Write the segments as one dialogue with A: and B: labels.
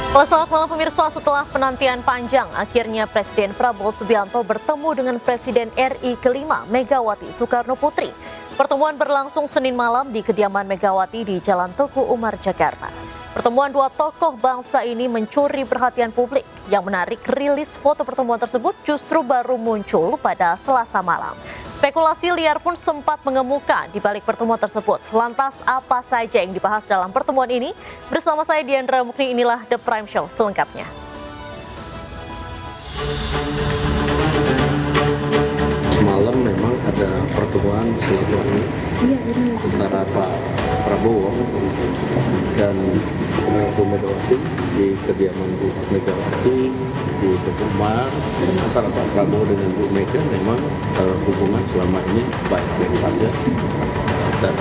A: Selamat malam pemirsa, setelah penantian panjang, akhirnya Presiden Prabowo Subianto bertemu dengan Presiden RI kelima Megawati Soekarno Putri. Pertemuan berlangsung Senin malam di kediaman Megawati di Jalan Teguh Umar, Jakarta. Pertemuan dua tokoh bangsa ini mencuri perhatian publik. Yang menarik, rilis foto pertemuan tersebut justru baru muncul pada Selasa malam. Spekulasi liar pun sempat mengemuka di balik pertemuan tersebut. Lantas apa saja yang dibahas dalam pertemuan ini? Bersama saya Diandra Mukni, inilah The Prime Show selengkapnya.
B: Semalam memang ada pertemuan silaturahmi antara Pak Prabowo dan Bu Megawati di kediaman Bu Megawati di Teguh Umar. Antara Pak Prabowo dengan Bu Mega memang hubungan selama ini baik-baik saja dan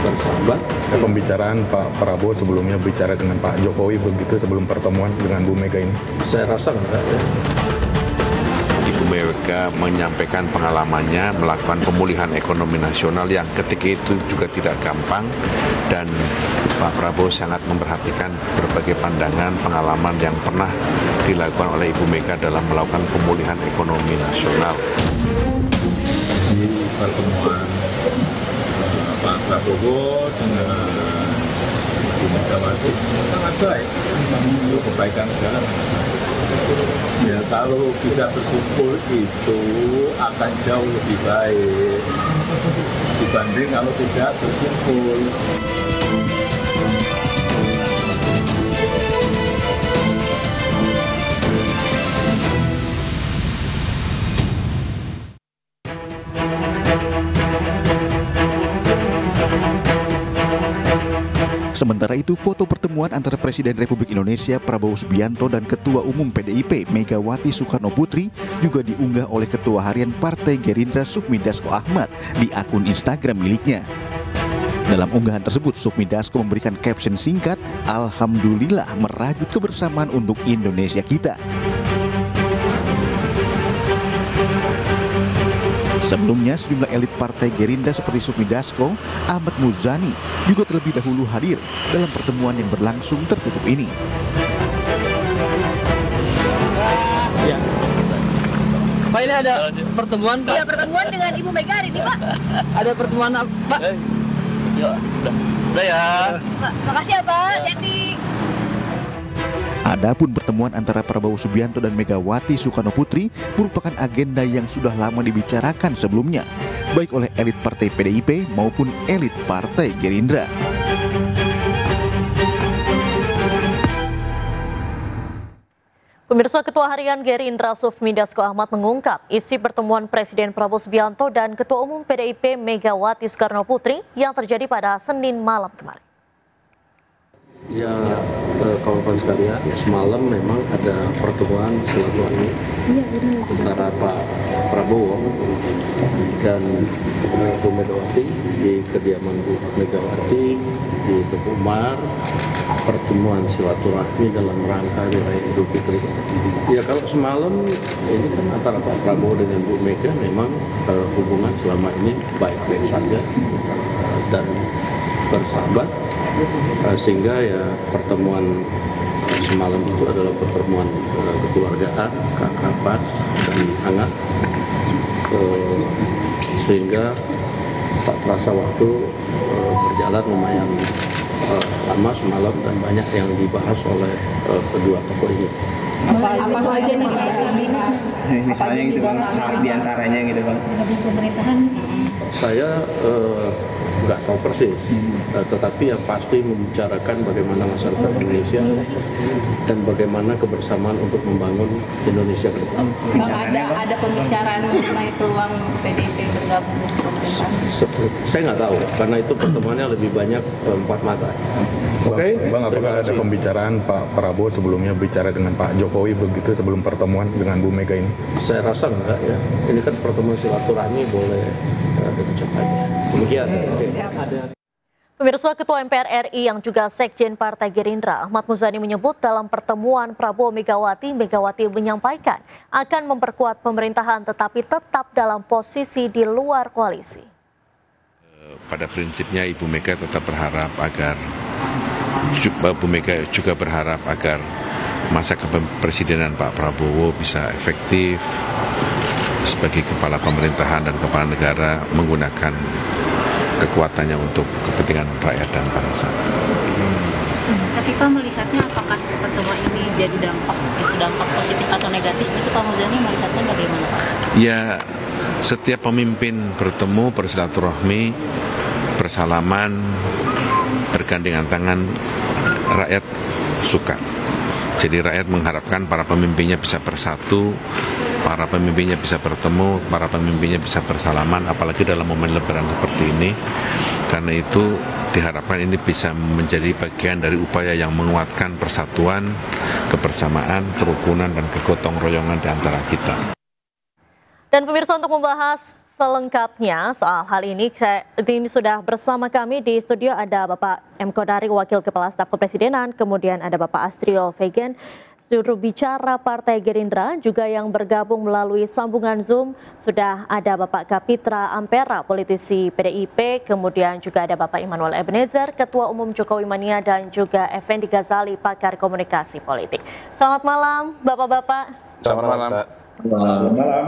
B: bersahabat.
C: Ada pembicaraan Pak Prabowo sebelumnya bicara dengan Pak Jokowi begitu sebelum pertemuan dengan Bu Mega ini?
B: Saya rasa enggak ya.
D: Ibu Mega menyampaikan pengalamannya melakukan pemulihan ekonomi nasional yang ketika itu juga tidak gampang, dan Pak Prabowo sangat memperhatikan berbagai pandangan pengalaman yang pernah dilakukan oleh Ibu Mega dalam melakukan pemulihan ekonomi nasional.
E: Di pertemuan Pak Prabowo dengan Ibu Megawati sangat baik, untuk kebaikan segala. Ya, kalau bisa berkumpul itu akan jauh lebih baik dibanding kalau tidak berkumpul.
F: Sementara itu, foto pertemuan antara Presiden Republik Indonesia Prabowo Subianto dan Ketua Umum PDIP Megawati Soekarno Putri juga diunggah oleh Ketua Harian Partai Gerindra Sufmi Dasko Ahmad di akun Instagram miliknya. Dalam unggahan tersebut, Sufmi Dasko memberikan caption singkat, "Alhamdulillah merajut kebersamaan untuk Indonesia kita." Sebelumnya, sejumlah elit Partai Gerindra seperti Sufmi Dasko, Ahmad Muzani juga terlebih dahulu hadir dalam pertemuan yang berlangsung tertutup ini.
G: Ya. Pak, ini ada pertemuan, Pak?
H: Iya, pertemuan dengan Ibu Mega hari ini, Pak.
G: Ada pertemuan apa, Pak?
D: Ya, udah ya.
H: Pak, makasih ya, Pak. Jadi.
F: Adapun pertemuan antara Prabowo Subianto dan Megawati Soekarno Putri merupakan agenda yang sudah lama dibicarakan sebelumnya, baik oleh elit Partai PDIP maupun elit Partai Gerindra.
A: Pemirsa, Ketua Harian Gerindra Sufmi Dasko Ahmad mengungkap isi pertemuan Presiden Prabowo Subianto dan Ketua Umum PDIP Megawati Soekarno Putri yang terjadi pada Senin malam kemarin.
B: Ya, kawan-kawan sekalian, semalam memang ada pertemuan silaturahmi antara Pak Prabowo dan Bu Megawati di kediaman Bu Megawati di Teguh Umar. Pertemuan silaturahmi dalam rangka Hari Raya Idul Fitri. Ya, kalau semalam ini kan antara Pak Prabowo dengan Bu Mega memang hubungan selama ini baik-baik saja dan bersahabat. Sehingga ya pertemuan semalam itu adalah pertemuan kekeluargaan, kerabat dan hangat, sehingga tak terasa waktu berjalan lumayan lama semalam dan banyak yang dibahas oleh kedua tokoh ini.
H: Apa saja nih Pak?
G: Misalnya gitu, Bang, diantaranya gitu, Bang.
H: Pemerintahan
B: Saya nggak tahu persis, tetapi yang pasti membicarakan bagaimana masyarakat Indonesia dan bagaimana kebersamaan untuk membangun Indonesia ke depan.
H: ada pembicaraan mengenai peluang PDIP bergabung ke pemerintahan.
B: Saya nggak tahu, karena itu pertemuannya lebih banyak empat mata. Oke,
C: Bang, apakah ada pembicaraan Pak Prabowo sebelumnya bicara dengan Pak Jokowi begitu sebelum pertemuan dengan Bu Mega ini?
B: Saya rasa enggak ya. Ini kan pertemuan silaturahmi, boleh diucapkan. Demikian.
A: Pemirsa, Ketua MPR RI yang juga Sekjen Partai Gerindra Ahmad Muzani menyebut dalam pertemuan Prabowo Megawati menyampaikan akan memperkuat pemerintahan tetapi tetap dalam posisi di luar koalisi.
D: Pada prinsipnya Ibu Mega tetap berharap agar Bu Mega juga berharap agar masa kepemimpinan Pak Prabowo bisa efektif sebagai kepala pemerintahan dan kepala negara menggunakan kekuatannya untuk kepentingan rakyat dan bangsa.
H: Tapi Pak melihatnya apakah pertemuan ini jadi dampak positif atau negatif itu Pak Muzani melihatnya bagaimana Pak?
D: Ya, setiap pemimpin bertemu, bersilaturahmi, bersalaman, bergandengan tangan, rakyat suka. Jadi rakyat mengharapkan para pemimpinnya bisa bersatu, para pemimpinnya bisa bertemu, para pemimpinnya bisa bersalaman, apalagi dalam momen lebaran seperti ini. Karena itu diharapkan ini bisa menjadi bagian dari upaya yang menguatkan persatuan, kebersamaan, kerukunan, dan kegotong royongan di antara kita.
A: Dan pemirsa, untuk membahas selengkapnya soal hal ini sudah bersama kami di studio ada Bapak M. Kodari, Wakil Kepala Staf Kepresidenan, kemudian ada Bapak Astrio Fegen, juru bicara Partai Gerindra, juga yang bergabung melalui sambungan Zoom sudah ada Bapak Kapitra Ampera, politisi PDIP, kemudian juga ada Bapak Immanuel Ebenezer, Ketua Umum Jokowi Mania, dan juga Effendi Ghazali, pakar komunikasi politik. Selamat malam, Bapak-bapak.
C: Selamat malam.
E: Selamat malam.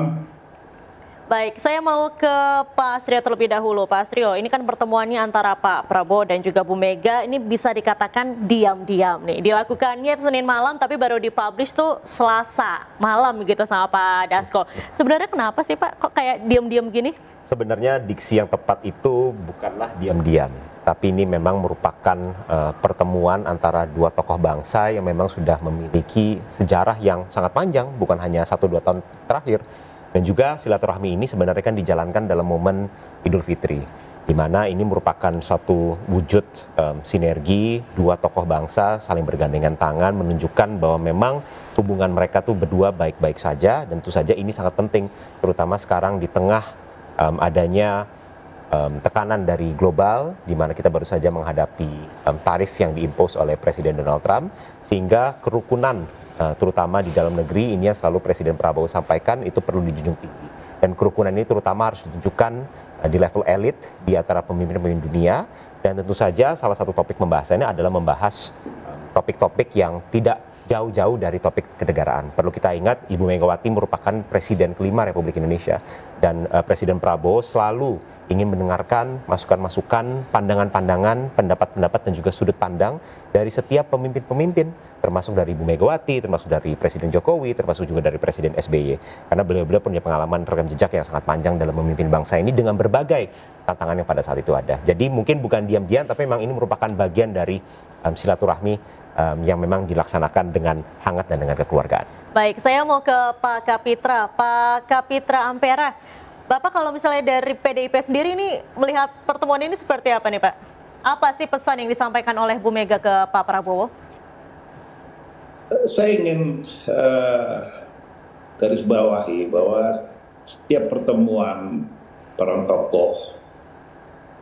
A: Baik, saya mau ke Pak Astrio terlebih dahulu. Pak Astrio, ini kan pertemuannya antara Pak Prabowo dan juga Bu Mega, ini bisa dikatakan diam-diam nih. Dilakukannya Senin malam, tapi baru dipublish tuh Selasa malam gitu sama Pak Dasko. Sebenarnya kenapa sih Pak, kok kayak diam-diam gini?
I: Sebenarnya diksi yang tepat itu bukanlah diam-diam, tapi ini memang merupakan pertemuan antara dua tokoh bangsa yang memang sudah memiliki sejarah yang sangat panjang, bukan hanya 1-2 tahun terakhir. Dan juga silaturahmi ini sebenarnya kan dijalankan dalam momen Idul Fitri, di mana ini merupakan suatu wujud sinergi dua tokoh bangsa saling bergandengan tangan, menunjukkan bahwa memang hubungan mereka tuh berdua baik-baik saja, dan tentu saja ini sangat penting, terutama sekarang di tengah adanya tekanan dari global, di mana kita baru saja menghadapi tarif yang diimpos oleh Presiden Donald Trump, sehingga kerukunan terutama di dalam negeri ini yang selalu Presiden Prabowo sampaikan itu perlu dijunjung tinggi, dan kerukunan ini terutama harus ditunjukkan di level elit di antara pemimpin-pemimpin dunia. Dan tentu saja salah satu topik pembahasannya adalah membahas topik-topik yang tidak jauh-jauh dari topik kenegaraan. Perlu kita ingat, Ibu Megawati merupakan Presiden kelima Republik Indonesia, dan Presiden Prabowo selalu ingin mendengarkan masukan-masukan, pandangan-pandangan, pendapat-pendapat, dan juga sudut pandang dari setiap pemimpin-pemimpin, termasuk dari Ibu Megawati, termasuk dari Presiden Jokowi, termasuk juga dari Presiden SBY. Karena beliau-beliau punya pengalaman rekam jejak yang sangat panjang dalam memimpin bangsa ini dengan berbagai tantangan yang pada saat itu ada. Jadi mungkin bukan diam-diam, tapi memang ini merupakan bagian dari silaturahmi yang memang dilaksanakan dengan hangat dan dengan kekeluargaan.
A: Baik, saya mau ke Pak Kapitra. Pak Kapitra Ampera, Bapak kalau misalnya dari PDIP sendiri ini melihat pertemuan ini seperti apa nih Pak? Apa sih pesan yang disampaikan oleh Bu Mega ke Pak Prabowo?
E: Saya ingin garis bawahi bahwa setiap pertemuan para tokoh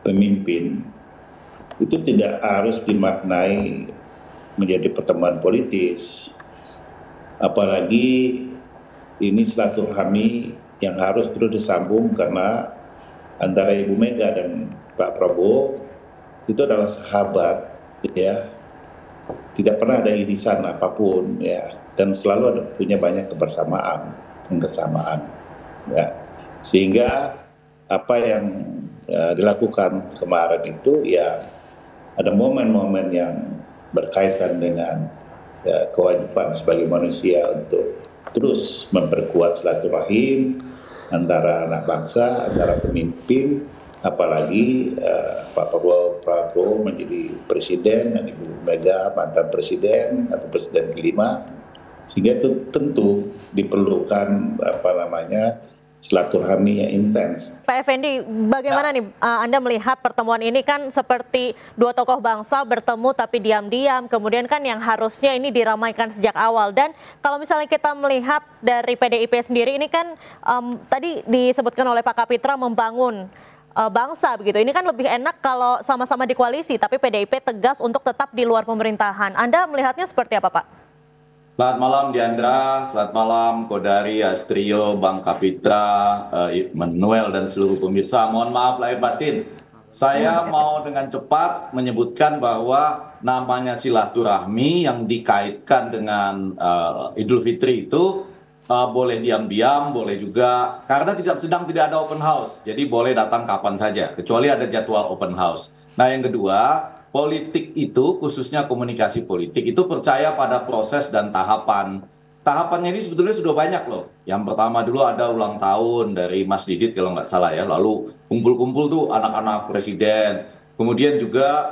E: pemimpin itu tidak harus dimaknai menjadi pertemuan politis. Apalagi ini silaturahmi yang harus terus disambung, karena antara Ibu Mega dan Pak Prabowo itu adalah sahabat, ya, tidak pernah ada irisan apapun, ya, dan selalu ada punya banyak kebersamaan dan kesamaan, ya, sehingga apa yang dilakukan kemarin itu ya ada momen-momen yang berkaitan dengan kewajiban sebagai manusia untuk terus memperkuat silaturahim antara anak bangsa, antara pemimpin, apalagi Pak Prabowo menjadi presiden dan Ibu Mega mantan presiden atau presiden kelima, sehingga itu tentu diperlukan silaturahmi yang intens.
A: Pak Effendi, bagaimana nih Anda melihat pertemuan ini? Kan seperti dua tokoh bangsa bertemu tapi diam-diam, kemudian kan yang harusnya ini diramaikan sejak awal. Dan kalau misalnya kita melihat dari PDIP sendiri, ini kan tadi disebutkan oleh Pak Kapitra membangun bangsa begitu. Ini kan lebih enak kalau sama-sama di koalisi, tapi PDIP tegas untuk tetap di luar pemerintahan. Anda melihatnya seperti apa Pak?
J: Selamat malam Diandra, selamat malam Kodari, Astrio, Bang Kapitra, Immanuel, dan seluruh pemirsa. Mohon maaf lahir batin Saya mau dengan cepat menyebutkan bahwa namanya silaturahmi yang dikaitkan dengan Idul Fitri itu boleh diam-diam, boleh juga karena tidak ada open house, jadi boleh datang kapan saja, kecuali ada jadwal open house. Nah, yang kedua, politik itu, khususnya komunikasi politik, itu percaya pada proses dan tahapan. Tahapannya ini sebetulnya sudah banyak loh. Yang pertama dulu ada ulang tahun dari Mas Didit kalau nggak salah ya, lalu kumpul-kumpul tuh anak-anak presiden. Kemudian juga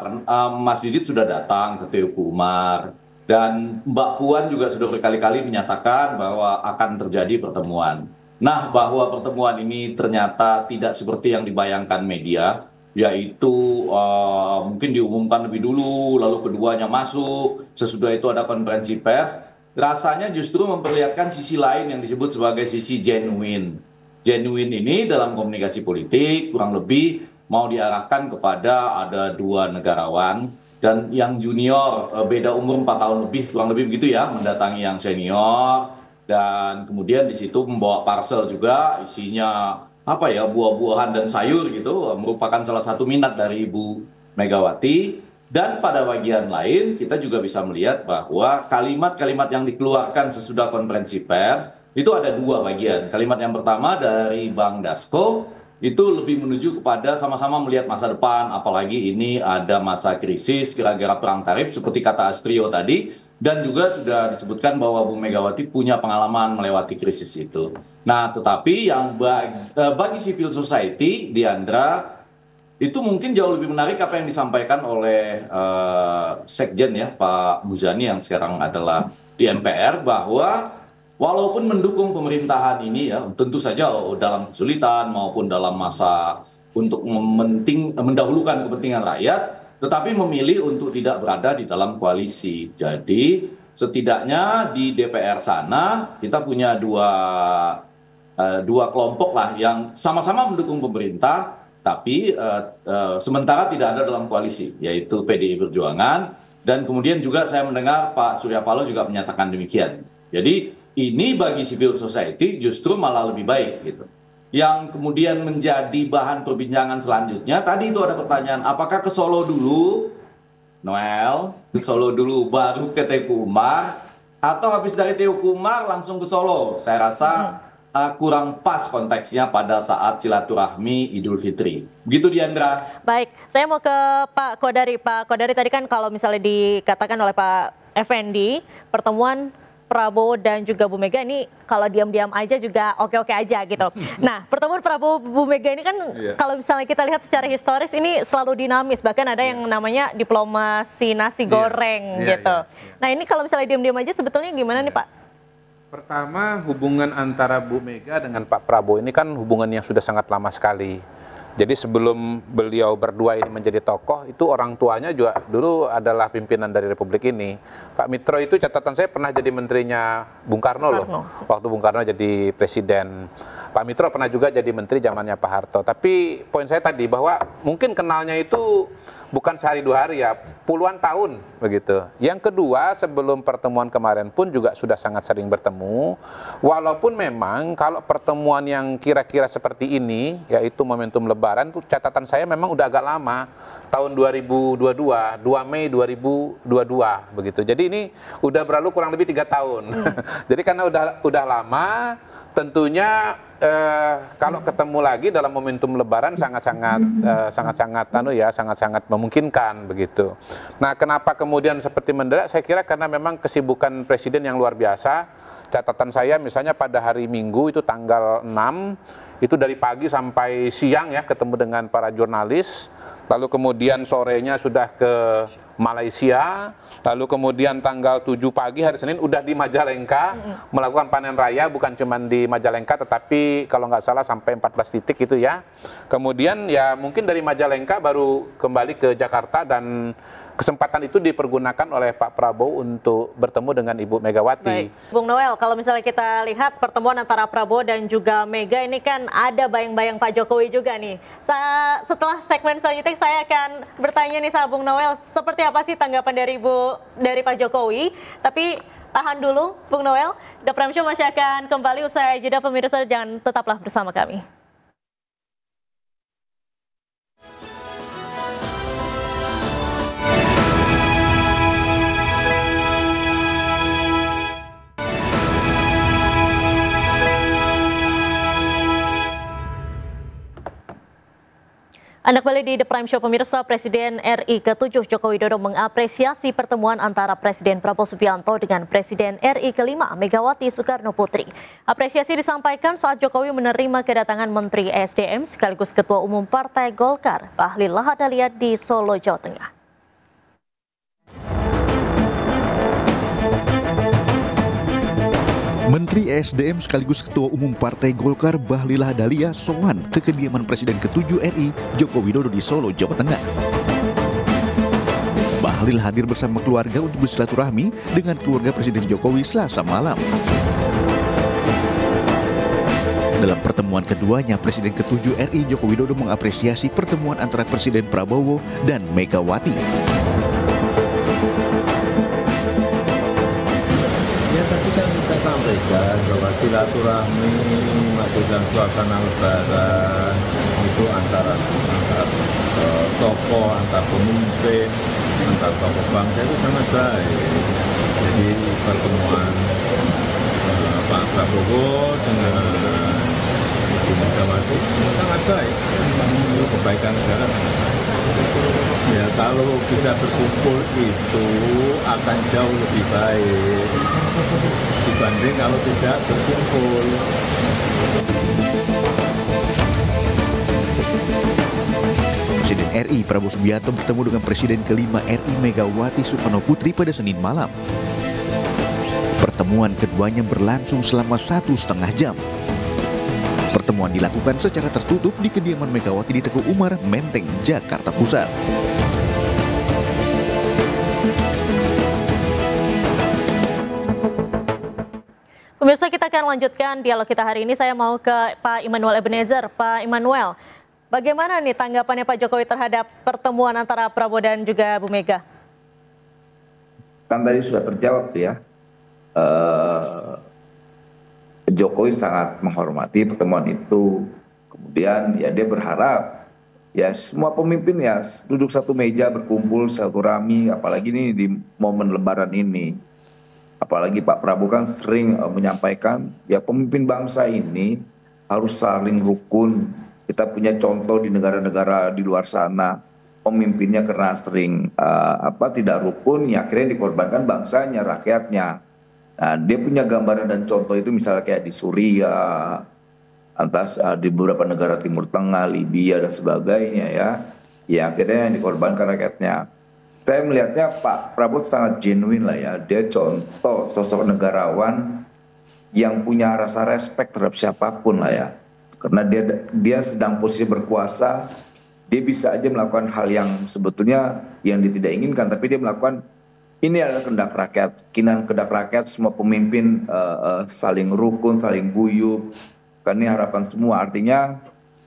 J: Mas Didit sudah datang ke Teuku Umar. Dan Mbak Puan juga sudah berkali-kali menyatakan bahwa akan terjadi pertemuan. Nah, bahwa pertemuan ini ternyata tidak seperti yang dibayangkan media, yaitu mungkin diumumkan lebih dulu, lalu keduanya masuk, sesudah itu ada konferensi pers, rasanya justru memperlihatkan sisi lain yang disebut sebagai sisi genuine. Genuine ini dalam komunikasi politik kurang lebih mau diarahkan kepada ada dua negarawan, dan yang junior beda umur 4 tahun lebih, kurang lebih begitu ya, mendatangi yang senior, dan kemudian di situ membawa parcel juga isinya apa ya, buah-buahan dan sayur gitu, merupakan salah satu minat dari Ibu Megawati. Dan pada bagian lain kita juga bisa melihat bahwa kalimat-kalimat yang dikeluarkan sesudah konferensi pers itu ada dua bagian. Kalimat yang pertama dari Bang Dasko itu lebih menuju kepada sama-sama melihat masa depan, apalagi ini ada masa krisis gara-gara perang tarif seperti kata Astrio tadi, dan juga sudah disebutkan bahwa Bu Megawati punya pengalaman melewati krisis itu. Nah, tetapi yang bagi civil society, Diandra, itu mungkin jauh lebih menarik apa yang disampaikan oleh Sekjen ya, Pak Muzani yang sekarang adalah di MPR, bahwa walaupun mendukung pemerintahan ini ya, tentu saja dalam kesulitan maupun dalam masa untuk mendahulukan kepentingan rakyat, tetapi memilih untuk tidak berada di dalam koalisi. Jadi setidaknya di DPR sana kita punya dua kelompok lah yang sama-sama mendukung pemerintah, tapi sementara tidak ada dalam koalisi, yaitu PDI Perjuangan, dan kemudian juga saya mendengar Pak Surya Paloh juga menyatakan demikian. Jadi ini bagi civil society justru malah lebih baik gitu. Yang kemudian menjadi bahan perbincangan selanjutnya, tadi itu ada pertanyaan, apakah ke Solo dulu, Noel, ke Solo dulu baru ke Teuku Umar, atau habis dari Teuku Umar langsung ke Solo? Saya rasa kurang pas konteksnya pada saat silaturahmi Idul Fitri. Begitu, Diandra.
A: Baik, saya mau ke Pak Kodari. Pak Kodari, tadi kan kalau misalnya dikatakan oleh Pak Effendi, pertemuan Prabowo dan juga Bu Mega ini kalau diam-diam aja juga oke-oke aja gitu. Nah, pertemuan Prabowo Bu Mega ini kan kalau misalnya kita lihat secara historis ini selalu dinamis, bahkan ada yang namanya diplomasi nasi goreng gitu. Nah, ini kalau misalnya diam-diam aja sebetulnya gimana nih, Pak?
K: Pertama, hubungan antara Bu Mega dengan Pak Prabowo ini kan hubungan yang sudah sangat lama sekali. Jadi sebelum beliau berdua ini menjadi tokoh, itu orang tuanya juga dulu adalah pimpinan dari Republik ini. Pak Mitro itu catatan saya pernah jadi menterinya Bung Karno loh, waktu Bung Karno jadi presiden. Pak Mitro pernah juga jadi menteri zamannya Pak Harto. Tapi poin saya tadi bahwa mungkin kenalnya itu bukan sehari dua hari ya, puluhan tahun begitu. Yang kedua, sebelum pertemuan kemarin pun juga sudah sangat sering bertemu. Walaupun memang kalau pertemuan yang kira-kira seperti ini, yaitu momentum Lebaran, tuh catatan saya memang udah agak lama, tahun 2022, 2 Mei 2022 begitu. Jadi ini udah berlalu kurang lebih 3 tahun. Jadi karena udah lama, tentunya kalau ketemu lagi dalam momentum Lebaran sangat-sangat memungkinkan begitu. Nah, kenapa kemudian seperti mendadak? Saya kira karena memang kesibukan presiden yang luar biasa. Catatan saya misalnya pada hari Minggu itu tanggal 6 itu dari pagi sampai siang ya ketemu dengan para jurnalis. Lalu kemudian sorenya sudah ke Malaysia. Lalu kemudian tanggal 7 pagi hari Senin udah di Majalengka melakukan panen raya, bukan cuma di Majalengka tetapi kalau nggak salah sampai 14 titik itu ya. Kemudian ya mungkin dari Majalengka baru kembali ke Jakarta dan kesempatan itu dipergunakan oleh Pak Prabowo untuk bertemu dengan Ibu Megawati.
A: Baik. Bung Noel, kalau misalnya kita lihat pertemuan antara Prabowo dan juga Mega ini kan ada bayang-bayang Pak Jokowi juga nih. Setelah segmen selanjutnya saya akan bertanya nih sama Bung Noel, seperti apa sih tanggapan dari Pak Jokowi? Tapi tahan dulu Bung Noel, The Prime Show masih akan kembali usai jeda, pemirsa jangan tetaplah bersama kami. Anda kembali di The Prime Show pemirsa. Presiden RI ke-7 Joko Widodo mengapresiasi pertemuan antara Presiden Prabowo Subianto dengan Presiden RI ke-5 Megawati Soekarno Putri. Apresiasi disampaikan saat Jokowi menerima kedatangan Menteri ESDM sekaligus Ketua Umum Partai Golkar, Bahlil Lahadalia di Solo, Jawa Tengah.
F: Menteri ESDM sekaligus Ketua Umum Partai Golkar Bahlil Lahadalia sowan ke kediaman Presiden ke-7 RI Joko Widodo di Solo, Jawa Tengah. Bahlil hadir bersama keluarga untuk bersilaturahmi dengan keluarga Presiden Jokowi Selasa malam. Dalam pertemuan keduanya, Presiden ke-7 RI Joko Widodo mengapresiasi pertemuan antara Presiden Prabowo dan Megawati.
B: Sampaikan bahwa silaturahmi masih dalam suasana lebaran itu antara tokoh, antar pemimpin, antar tokoh bangsa itu sangat baik. Jadi pertemuan Pak Prabowo dengan Ibu Megawati sangat baik untuk kebaikan negara. Ya, kalau bisa berkumpul itu akan jauh lebih baik dibanding kalau tidak berkumpul.
F: Presiden RI Prabowo Subianto bertemu dengan Presiden ke-5 RI Megawati Soekarno Putri pada Senin malam. Pertemuan keduanya berlangsung selama 1,5 jam. Pertemuan dilakukan secara tertutup di kediaman Megawati di Teguh Umar, Menteng, Jakarta Pusat.
A: Pemirsa, kita akan lanjutkan dialog kita hari ini. Saya mau ke Pak Immanuel Ebenezer. Pak Immanuel, bagaimana nih tanggapannya Pak Jokowi terhadap pertemuan antara Prabowo dan juga Bu Mega?
L: Kan tadi sudah terjawab tuh ya. Jokowi sangat menghormati pertemuan itu. Kemudian ya dia berharap ya semua pemimpin ya duduk satu meja berkumpul silaturahmi, apalagi ini di momen lebaran ini. Apalagi Pak Prabowo kan sering menyampaikan ya pemimpin bangsa ini harus saling rukun. Kita punya contoh di negara-negara di luar sana, pemimpinnya karena sering tidak rukun, ya akhirnya dikorbankan bangsanya, rakyatnya. Nah, dia punya gambaran dan contoh itu misalnya kayak di Suriah, di beberapa negara Timur Tengah, Libya dan sebagainya ya. Ya akhirnya yang dikorbankan rakyatnya. Saya melihatnya Pak Prabowo sangat genuine lah ya. Dia contoh sosok negarawan yang punya rasa respect terhadap siapapun lah ya. Karena dia sedang posisi berkuasa, dia bisa aja melakukan hal yang sebetulnya yang dia tidak inginkan, tapi dia melakukan. Ini adalah kehendak rakyat, kehendak rakyat, semua pemimpin saling rukun, saling guyup. Kan ini harapan semua, artinya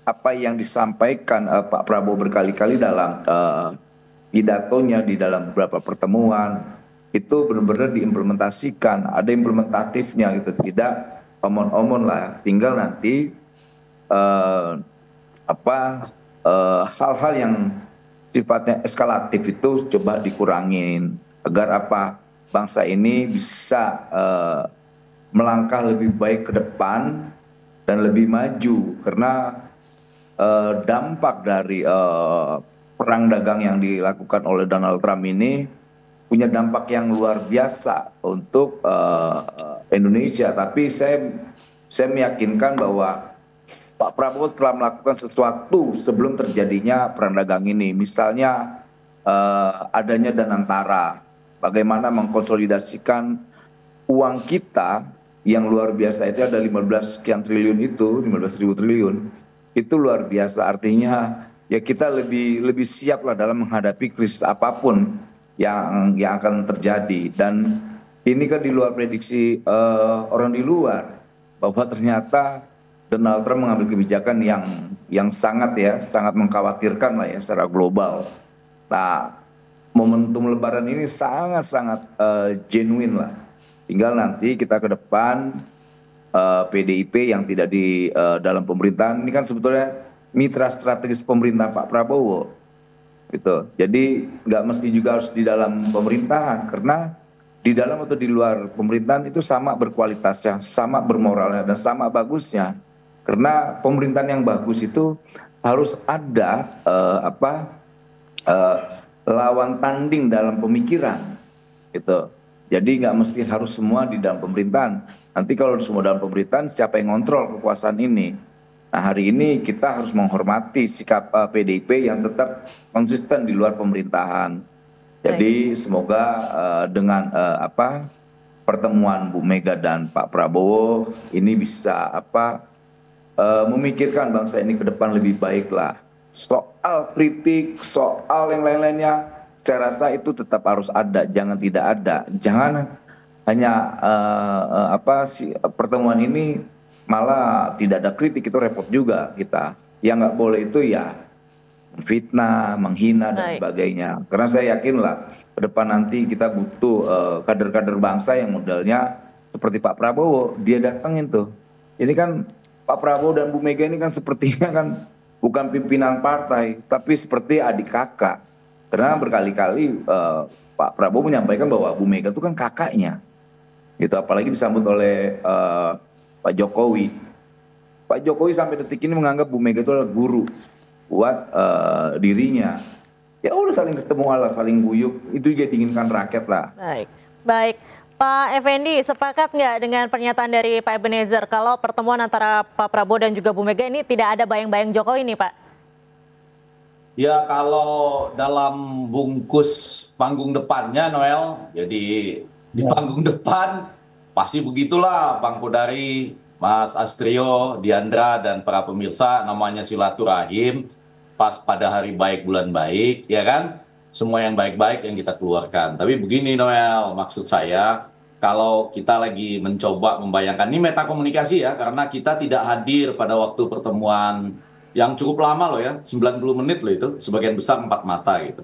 L: apa yang disampaikan Pak Prabowo berkali-kali dalam pidatonya di dalam beberapa pertemuan, itu benar-benar diimplementasikan, ada implementatifnya gitu, tidak omon-omon lah. Tinggal nanti hal-hal yang sifatnya eskalatif itu coba dikurangin. Agar bangsa ini bisa melangkah lebih baik ke depan dan lebih maju, karena dampak dari perang dagang yang dilakukan oleh Donald Trump ini punya dampak yang luar biasa untuk Indonesia. Tapi saya meyakinkan bahwa Pak Prabowo telah melakukan sesuatu sebelum terjadinya perang dagang ini, misalnya adanya Danantara. Bagaimana mengkonsolidasikan uang kita yang luar biasa itu ada 15 sekian triliun itu, 15.000 triliun, itu luar biasa. Artinya ya kita lebih siap lah dalam menghadapi krisis apapun yang akan terjadi. Dan ini kan di luar prediksi orang di luar, bahwa ternyata Donald Trump mengambil kebijakan yang sangat mengkhawatirkan lah ya secara global. Nah, momentum lebaran ini sangat-sangat genuine lah. Tinggal nanti kita ke depan PDIP yang tidak di dalam pemerintahan ini kan sebetulnya mitra strategis pemerintah Pak Prabowo gitu. Jadi nggak mesti juga harus di dalam pemerintahan, karena di dalam atau di luar pemerintahan itu sama berkualitasnya, sama bermoralnya dan sama bagusnya. Karena pemerintahan yang bagus itu harus ada lawan tanding dalam pemikiran, gitu. Jadi nggak mesti harus semua di dalam pemerintahan. Nanti kalau semua dalam pemerintahan, siapa yang ngontrol kekuasaan ini? Nah, hari ini kita harus menghormati sikap PDIP yang tetap konsisten di luar pemerintahan. Jadi semoga dengan pertemuan Bu Mega dan Pak Prabowo ini bisa memikirkan bangsa ini ke depan lebih baik lah. Soal kritik, soal yang lain-lainnya, saya rasa itu tetap harus ada, jangan tidak ada. Jangan hanya pertemuan ini malah tidak ada kritik, itu repot juga kita. Yang nggak boleh itu ya fitnah, menghina dan sebagainya. Karena saya yakin lah ke depan nanti kita butuh kader-kader bangsa yang modelnya seperti Pak Prabowo, dia datangin tuh. Ini kan Pak Prabowo dan Bu Mega ini kan sepertinya kan bukan pimpinan partai, tapi seperti adik kakak. Karena berkali-kali Pak Prabowo menyampaikan bahwa Bu Mega itu kan kakaknya. Gitu, apalagi disambut oleh Pak Jokowi. Pak Jokowi sampai detik ini menganggap Bu Mega itu adalah guru buat dirinya. Ya udah saling ketemu Allah, saling guyup, itu juga diinginkan rakyat lah.
A: Baik. Pak Effendi, sepakat nggak dengan pernyataan dari Pak Ebenezer kalau pertemuan antara Pak Prabowo dan juga Bu Mega ini tidak ada bayang-bayang Jokowi nih, Pak?
J: Ya, kalau dalam bungkus panggung depannya, Noel, jadi di panggung depan pasti begitulah Bang Kodari, Mas Astrio, Diandra, dan para pemirsa, namanya silaturahim, pas pada hari baik bulan baik, ya kan? Semua yang baik-baik yang kita keluarkan. Tapi begini Noel, maksud saya, kalau kita lagi mencoba membayangkan, ini metakomunikasi ya, karena kita tidak hadir pada waktu pertemuan yang cukup lama loh ya, 90 menit loh itu, sebagian besar 4 mata gitu.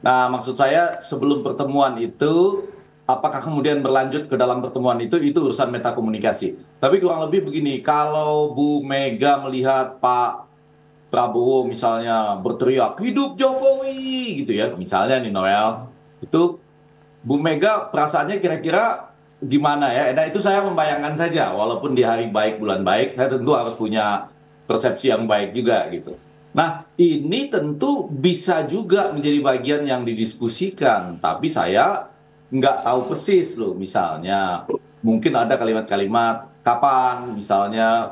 J: Nah, maksud saya sebelum pertemuan itu, apakah kemudian berlanjut ke dalam pertemuan itu urusan metakomunikasi. Tapi kurang lebih begini, kalau Bu Mega melihat Pak Prabowo misalnya berteriak, hidup Jokowi gitu ya, misalnya nih Noel, itu Bu Mega perasaannya kira-kira gimana ya? Nah itu saya membayangkan saja, walaupun di hari baik bulan baik, saya tentu harus punya persepsi yang baik juga gitu. Nah ini tentu bisa juga menjadi bagian yang didiskusikan, tapi saya nggak tahu persis loh, misalnya mungkin ada kalimat-kalimat kapan misalnya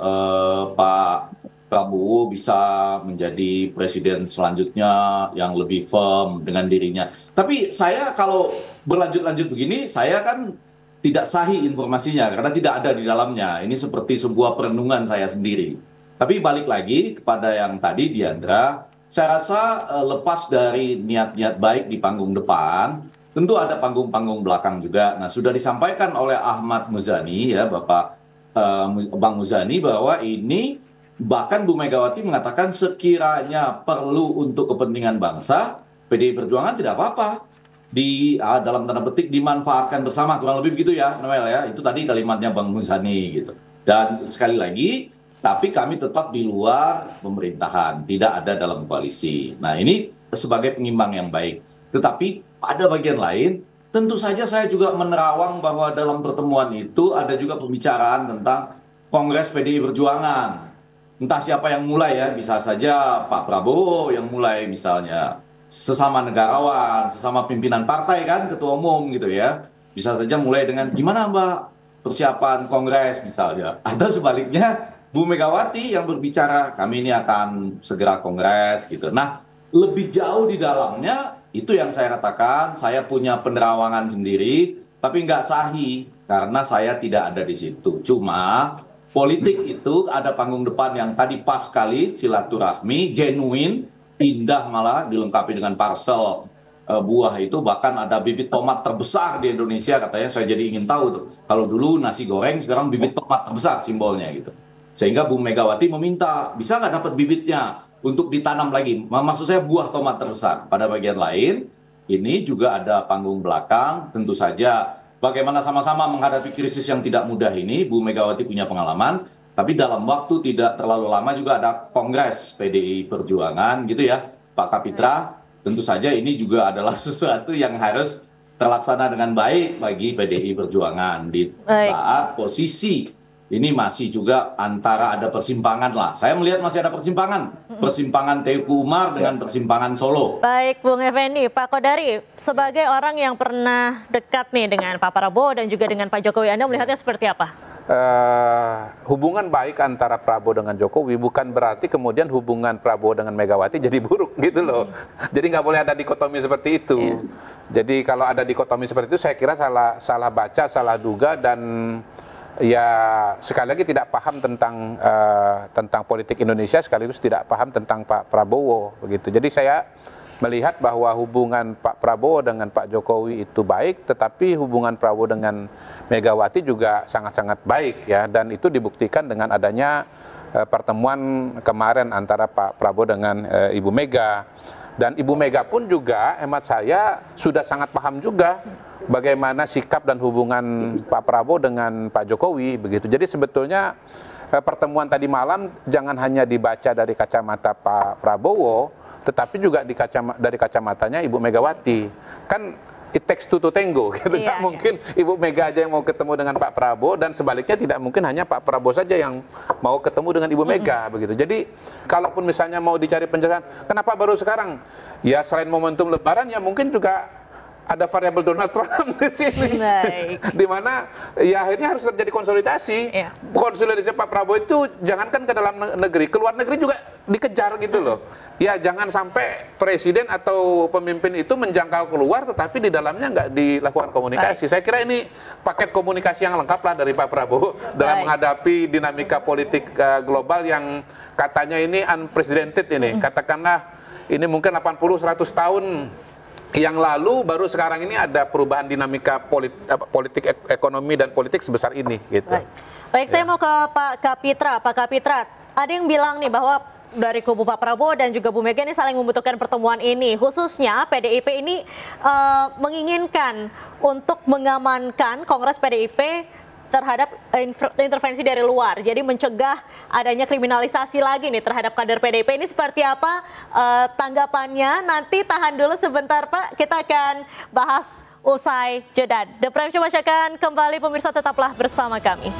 J: Pak Prabowo bisa menjadi presiden selanjutnya yang lebih firm dengan dirinya. Tapi saya kalau berlanjut-lanjut begini, saya kan tidak sahih informasinya karena tidak ada di dalamnya. Ini seperti sebuah perenungan saya sendiri. Tapi balik lagi kepada yang tadi Diandra, saya rasa lepas dari niat-niat baik di panggung depan, tentu ada panggung-panggung belakang juga. Nah, sudah disampaikan oleh Ahmad Muzani ya, Bapak Bang Muzani, bahwa ini bahkan Bu Megawati mengatakan sekiranya perlu untuk kepentingan bangsa, PDI Perjuangan tidak apa-apa dalam tanda petik dimanfaatkan bersama, kurang lebih begitu ya Noel ya, itu tadi kalimatnya Bang Muzani gitu. Dan sekali lagi, tapi kami tetap di luar pemerintahan, tidak ada dalam koalisi. Nah ini sebagai pengimbang yang baik. Tetapi pada bagian lain, tentu saja saya juga menerawang bahwa dalam pertemuan itu ada juga pembicaraan tentang Kongres PDI Perjuangan. Entah siapa yang mulai ya, bisa saja Pak Prabowo yang mulai misalnya, sesama negarawan, sesama pimpinan partai kan, ketua umum gitu ya. Bisa saja mulai dengan gimana Mbak persiapan Kongres misalnya. Atau sebaliknya Bu Megawati yang berbicara, kami ini akan segera Kongres gitu. Nah lebih jauh di dalamnya, itu yang saya katakan, saya punya penerawangan sendiri, tapi nggak sahih karena saya tidak ada di situ. Cuma politik itu ada panggung depan yang tadi pas sekali, silaturahmi, genuine, indah malah, dilengkapi dengan parsel buah itu, bahkan ada bibit tomat terbesar di Indonesia katanya, saya jadi ingin tahu tuh. Kalau dulu nasi goreng, sekarang bibit tomat terbesar simbolnya gitu. Sehingga Bu Megawati meminta, bisa nggak dapat bibitnya untuk ditanam lagi? Maksud saya buah tomat terbesar. Pada bagian lain, ini juga ada panggung belakang, tentu saja bagaimana sama-sama menghadapi krisis yang tidak mudah ini, Bu Megawati punya pengalaman, tapi dalam waktu tidak terlalu lama juga ada Kongres PDI Perjuangan gitu ya, Pak Kapitra. Tentu saja ini juga adalah sesuatu yang harus terlaksana dengan baik bagi PDI Perjuangan di saat posisi ini masih juga antara ada persimpangan lah. Saya melihat masih ada persimpangan Teuku Umar dengan persimpangan Solo.
A: Baik, Bung Effendi, Pak Kodari, sebagai orang yang pernah dekat nih dengan Pak Prabowo dan juga dengan Pak Jokowi, Anda melihatnya seperti apa?
K: Hubungan baik antara Prabowo dengan Jokowi bukan berarti kemudian hubungan Prabowo dengan Megawati jadi buruk gitu loh. Jadi nggak boleh ada dikotomi seperti itu. Jadi kalau ada dikotomi seperti itu saya kira salah baca, salah duga, dan ya sekali lagi tidak paham tentang politik Indonesia, sekaligus tidak paham tentang Pak Prabowo begitu. Jadi saya melihat bahwa hubungan Pak Prabowo dengan Pak Jokowi itu baik, tetapi hubungan Prabowo dengan Megawati juga sangat-sangat baik ya, dan itu dibuktikan dengan adanya pertemuan kemarin antara Pak Prabowo dengan Ibu Mega. Dan Ibu Mega pun juga hemat saya sudah sangat paham juga bagaimana sikap dan hubungan Pak Prabowo dengan Pak Jokowi begitu. Jadi sebetulnya pertemuan tadi malam jangan hanya dibaca dari kacamata Pak Prabowo, tetapi juga dari kacamatanya Ibu Megawati. Kan it takes two to tango, gitu. Nggak mungkin Ibu Mega aja yang mau ketemu dengan Pak Prabowo, dan sebaliknya tidak mungkin hanya Pak Prabowo saja yang mau ketemu dengan Ibu Mega, begitu. Jadi, kalaupun misalnya mau dicari penjelasan, kenapa baru sekarang? Ya, selain momentum Lebaran, ya mungkin juga ada variabel Donald Trump di sini, di mana ya akhirnya harus terjadi konsolidasi. Konsolidasi Pak Prabowo itu jangankan ke dalam negeri, ke luar negeri juga dikejar gitu loh. Ya jangan sampai presiden atau pemimpin itu menjangkau keluar, tetapi di dalamnya nggak dilakukan komunikasi. Saya kira ini paket komunikasi yang lengkap lah dari Pak Prabowo dalam menghadapi dinamika politik global yang katanya ini unprecedented ini. Katakanlah ini mungkin 80-100 tahun yang lalu, baru sekarang ini ada perubahan dinamika politik ekonomi dan politik sebesar ini gitu.
A: Baik, saya mau ke Pak Kapitra. Pak Kapitra, ada yang bilang nih bahwa dari kubu Pak Prabowo dan juga Bu Mega ini saling membutuhkan pertemuan ini. Khususnya PDIP ini menginginkan untuk mengamankan Kongres PDIP terhadap intervensi dari luar, jadi mencegah adanya kriminalisasi lagi nih terhadap kader PDIP. Ini seperti apa tanggapannya? Nanti tahan dulu sebentar Pak, kita akan bahas usai jeda. The Prime Show masih akan kembali, pemirsa tetaplah bersama kami.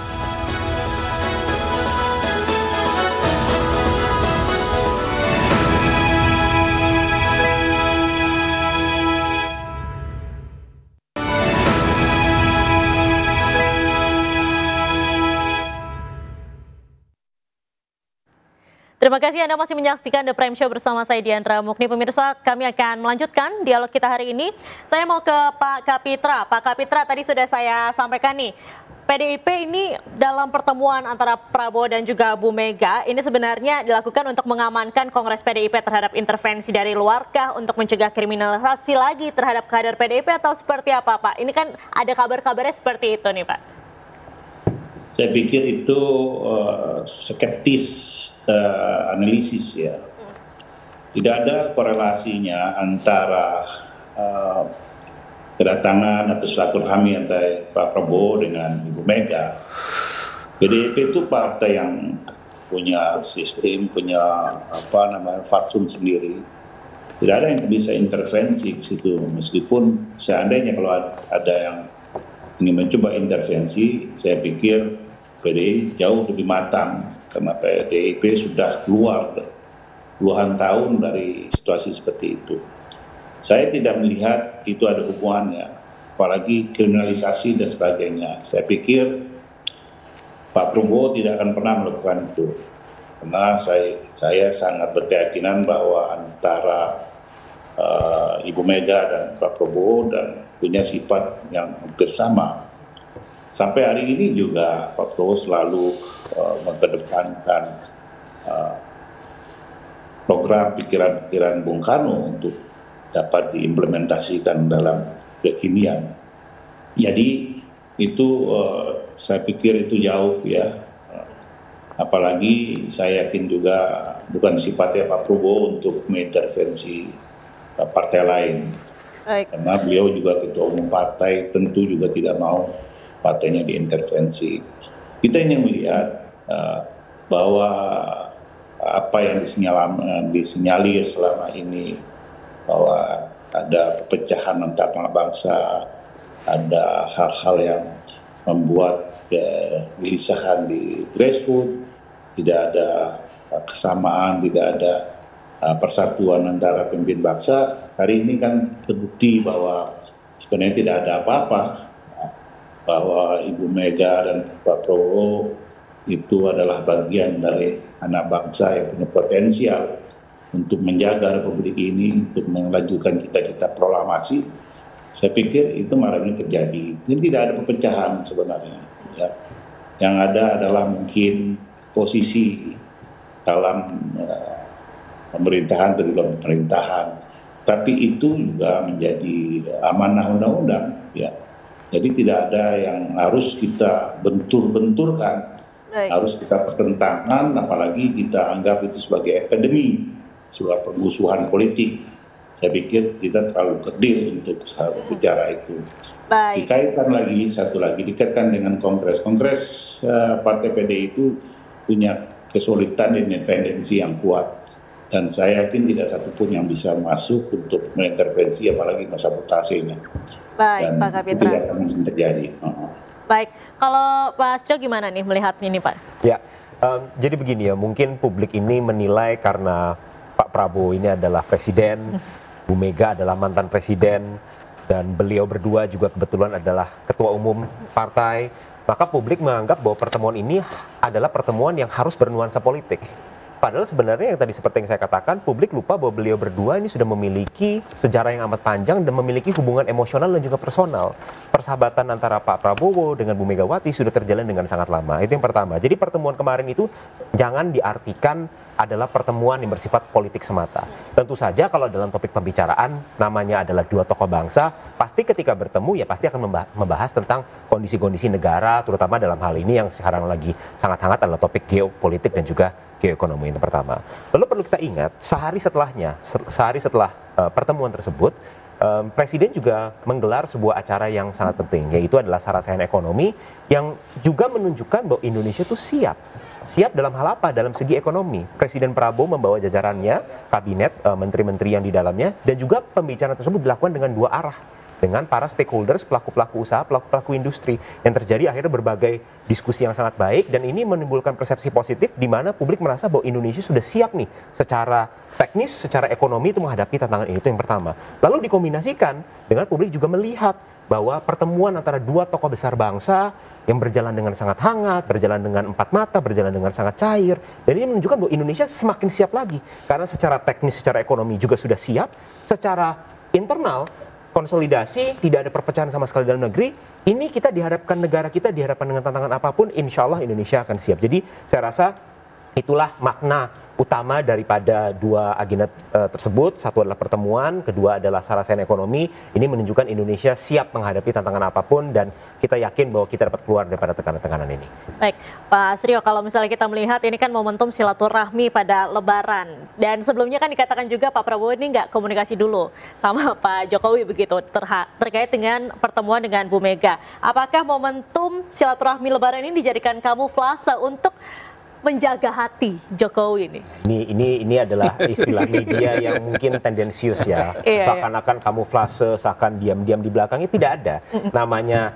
A: Terima kasih Anda masih menyaksikan The Prime Show bersama saya Diandra Mukni. Pemirsa, kami akan melanjutkan dialog kita hari ini. Saya mau ke Pak Kapitra. Pak Kapitra, tadi sudah saya sampaikan nih, PDIP ini dalam pertemuan antara Prabowo dan juga Bu Mega ini sebenarnya dilakukan untuk mengamankan Kongres PDIP terhadap intervensi dari luarkah, untuk mencegah kriminalisasi lagi terhadap kader PDIP, atau seperti apa Pak? Ini kan ada kabar-kabarnya seperti itu nih Pak.
E: Saya pikir itu skeptis analisis ya. Tidak ada korelasinya antara kedatangan atau silaturahmi antara Pak Prabowo dengan Ibu Mega. PDIP itu partai yang punya sistem, punya fatsun sendiri. Tidak ada yang bisa intervensi ke situ, meskipun seandainya kalau ada yang ingin mencoba intervensi, saya pikir PDI jauh lebih matang, karena PDIP sudah keluar puluhan tahun dari situasi seperti itu. Saya tidak melihat itu ada hubungannya, apalagi kriminalisasi dan sebagainya. Saya pikir Pak Prabowo tidak akan pernah melakukan itu, karena saya sangat berkeyakinan bahwa antara Ibu Mega dan Pak Prabowo dan punya sifat yang hampir sama. Sampai hari ini juga Pak Prabowo selalu mengedepankan program pikiran-pikiran Bung Karno untuk dapat diimplementasikan dalam kekinian. Jadi itu saya pikir itu jauh ya. Apalagi saya yakin juga bukan sifatnya Pak Prabowo untuk mengintervensi partai lain. Karena beliau juga ketua umum partai, tentu juga tidak mau partainya diintervensi. Kita ingin melihat bahwa apa yang disinyalir selama ini, bahwa ada perpecahan antar bangsa, ada hal-hal yang membuat kegelisahan di grassroots, tidak ada kesamaan, tidak ada persatuan antara pemimpin bangsa. Hari ini kan terbukti bahwa sebenarnya tidak ada apa-apa, bahwa Ibu Mega dan Pak Prabowo itu adalah bagian dari anak bangsa yang punya potensial untuk menjaga republik ini, untuk melanjutkan cita-cita proklamasi. Saya pikir itu malam ini terjadi. Jadi tidak ada perpecahan sebenarnya. Ya. Yang ada adalah mungkin posisi dalam pemerintahan dari luar pemerintahan. Tapi itu juga menjadi amanah undang-undang. Ya. Jadi tidak ada yang harus kita bentur-benturkan, harus kita pertentangkan, apalagi kita anggap itu sebagai epidemi, sebuah permusuhan politik. Saya pikir kita terlalu kerdil untuk bicara itu. Dikaitkan lagi, satu lagi, dikaitkan dengan Kongres. Kongres Partai PDI itu punya kesulitan dan independensi yang kuat. Dan saya yakin tidak satupun yang bisa masuk untuk mengintervensi, apalagi sabotasinya.
A: Baik, Pak Kapitra.
E: Itu yang akan terjadi.
A: Baik, kalau Pak Astrio gimana nih melihat ini, Pak?
I: Ya, jadi begini ya, mungkin publik ini menilai karena Pak Prabowo ini adalah presiden, Bu Mega adalah mantan presiden, dan beliau berdua juga kebetulan adalah ketua umum partai, maka publik menganggap bahwa pertemuan ini adalah pertemuan yang harus bernuansa politik. Padahal sebenarnya yang tadi seperti yang saya katakan, publik lupa bahwa beliau berdua ini sudah memiliki sejarah yang amat panjang dan memiliki hubungan emosional dan juga personal. Persahabatan antara Pak Prabowo dengan Bu Megawati sudah terjalin dengan sangat lama. Itu yang pertama. Jadi pertemuan kemarin itu jangan diartikan adalah pertemuan yang bersifat politik semata. Tentu saja kalau dalam topik pembicaraan namanya adalah dua tokoh bangsa, pasti ketika bertemu ya pasti akan membahas tentang kondisi-kondisi negara, terutama dalam hal ini yang sekarang lagi sangat hangat adalah topik geopolitik dan juga geoekonomi yang pertama. Lalu perlu kita ingat, sehari setelah pertemuan tersebut, Presiden juga menggelar sebuah acara yang sangat penting, yaitu adalah Sarasehan Ekonomi yang juga menunjukkan bahwa Indonesia itu siap. Siap dalam hal apa? Dalam segi ekonomi. Presiden Prabowo membawa jajarannya, kabinet, menteri-menteri yang di dalamnya, dan juga pembicaraan tersebut dilakukan dengan dua arah. Dengan para stakeholders, pelaku-pelaku usaha, pelaku-pelaku industri. Yang terjadi akhirnya berbagai diskusi yang sangat baik, dan ini menimbulkan persepsi positif di mana publik merasa bahwa Indonesia sudah siap nih secara teknis, secara ekonomi itu menghadapi tantangan ini. Itu yang pertama. Lalu dikombinasikan dengan publik juga melihat bahwa pertemuan antara dua tokoh besar bangsa yang berjalan dengan sangat hangat, berjalan dengan empat mata, berjalan dengan sangat cair. Dan ini menunjukkan bahwa Indonesia semakin siap lagi. Karena secara teknis, secara ekonomi juga sudah siap, secara internal, konsolidasi, tidak ada perpecahan sama sekali dalam negeri, ini kita dihadapkan, negara kita dihadapkan dengan tantangan apapun, insya Allah Indonesia akan siap. Jadi saya rasa itulah makna utama daripada dua agenda tersebut. Satu adalah pertemuan, kedua adalah Sarasehan Ekonomi. Ini menunjukkan Indonesia siap menghadapi tantangan apapun dan kita yakin bahwa kita dapat keluar daripada tekanan-tekanan ini.
A: Baik, Pak Astrio, kalau misalnya kita melihat ini kan momentum silaturahmi pada Lebaran. Dan sebelumnya kan dikatakan juga Pak Prabowo ini nggak komunikasi dulu sama Pak Jokowi begitu terkait dengan pertemuan dengan Bu Mega. Apakah momentum silaturahmi Lebaran ini dijadikan kamuflase untuk menjaga hati Jokowi ini?
I: Ini adalah istilah media yang mungkin tendensius ya. Seakan-akan kamuflase, seakan diam-diam di belakangnya, tidak ada. Namanya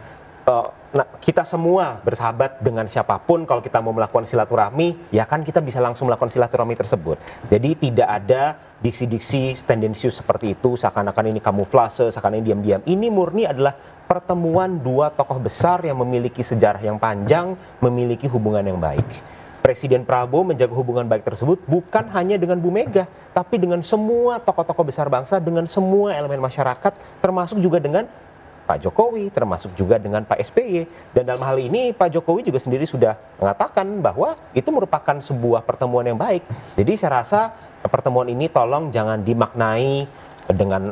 I: kita semua bersahabat dengan siapapun, kalau kita mau melakukan silaturahmi, ya kan kita bisa langsung melakukan silaturahmi tersebut. Jadi tidak ada diksi-diksi tendensius seperti itu, seakan-akan ini kamuflase, seakan-akan ini diam-diam. Ini murni adalah pertemuan dua tokoh besar yang memiliki sejarah yang panjang, memiliki hubungan yang baik. Presiden Prabowo menjaga hubungan baik tersebut bukan hanya dengan Bu Mega, tapi dengan semua tokoh-tokoh besar bangsa, dengan semua elemen masyarakat, termasuk juga dengan Pak Jokowi, termasuk juga dengan Pak SBY. Dan dalam hal ini Pak Jokowi juga sendiri sudah mengatakan bahwa itu merupakan sebuah pertemuan yang baik. Jadi saya rasa pertemuan ini tolong jangan dimaknai dengan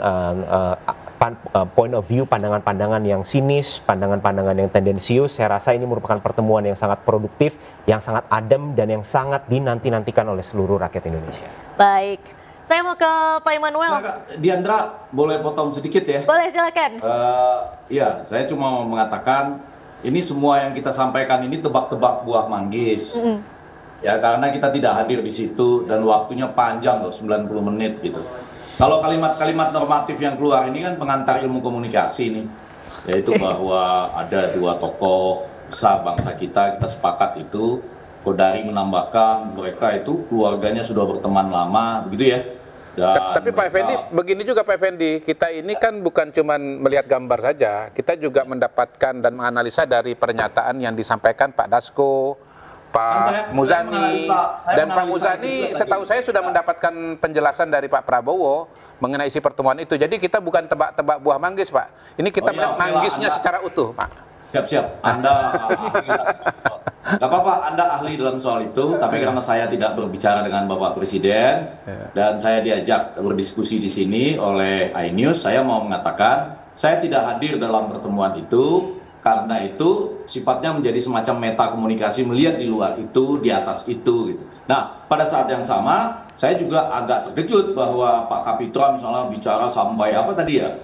I: point of view, pandangan-pandangan yang sinis, pandangan-pandangan yang tendensius. Saya rasa ini merupakan pertemuan yang sangat produktif, yang sangat adem, dan yang sangat dinanti-nantikan oleh seluruh rakyat Indonesia.
A: Baik, saya mau ke Pak Immanuel.
J: Diandra, boleh potong sedikit ya?
A: Boleh, silakan.
J: Ya, saya cuma mau mengatakan, ini semua yang kita sampaikan ini tebak-tebak buah manggis. Ya, karena kita tidak hadir di situ, dan waktunya panjang loh, 90 menit gitu. Kalau kalimat-kalimat normatif yang keluar ini kan pengantar ilmu komunikasi nih, yaitu bahwa ada dua tokoh besar bangsa kita sepakat itu. Kodari menambahkan mereka itu keluarganya sudah berteman lama, begitu ya.
K: Tapi Pak Effendi, begini juga Pak Effendi, kita ini kan bukan cuma melihat gambar saja, kita juga mendapatkan dan menganalisa dari pernyataan yang disampaikan Pak Dasko, Pak Muzani, dan Pak Muzani setahu saya sudah mendapatkan penjelasan dari Pak Prabowo mengenai isi pertemuan itu. Jadi kita bukan tebak-tebak buah manggis, Pak. Ini kita melihat manggisnya secara utuh, Pak.
J: Siap-siap, Anda nggak apa-apa, Anda ahli dalam soal itu, tapi karena saya tidak berbicara dengan Bapak Presiden dan saya diajak berdiskusi di sini oleh iNews, saya mau mengatakan saya tidak hadir dalam pertemuan itu karena itu sifatnya menjadi semacam meta komunikasi, melihat di luar itu, di atas itu gitu. Nah, pada saat yang sama saya juga agak terkejut bahwa Pak Kapitra misalnya bicara sampai apa tadi ya,